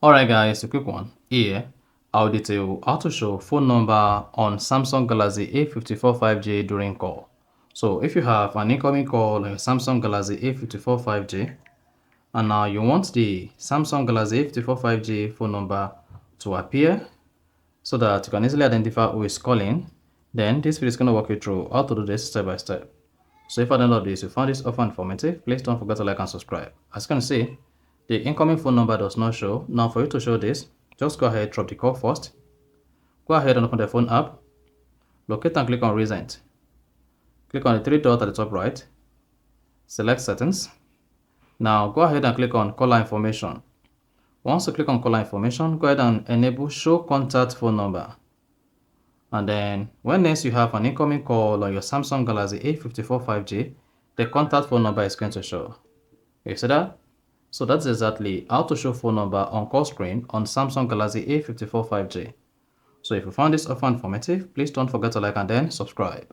Alright guys, a quick one. Here, I'll detail how to show phone number on Samsung Galaxy A54 5G during call. So if you have an incoming call on your Samsung Galaxy A54 5G, and now you want the Samsung Galaxy A54 5G phone number to appear so that you can easily identify who is calling, then this video is going to walk you through how to do this step by step. So if I download this, you found this offer informative, please don't forget to like and subscribe. As you can see, the incoming phone number does not show. Now for you to show this, just go ahead, drop the call first. Go ahead and open the phone app. Locate and click on Recent. Click on the three dots at the top right. Select Settings. Now go ahead and click on Caller Information. Once you click on Caller Information, go ahead and enable Show Contact Phone Number. And then when next you have an incoming call on your Samsung Galaxy A54 5G, the contact phone number is going to show. You see that? So that's exactly how to show phone number on call screen on Samsung Galaxy A54 5G. So if you found this offer informative, please don't forget to like and then subscribe.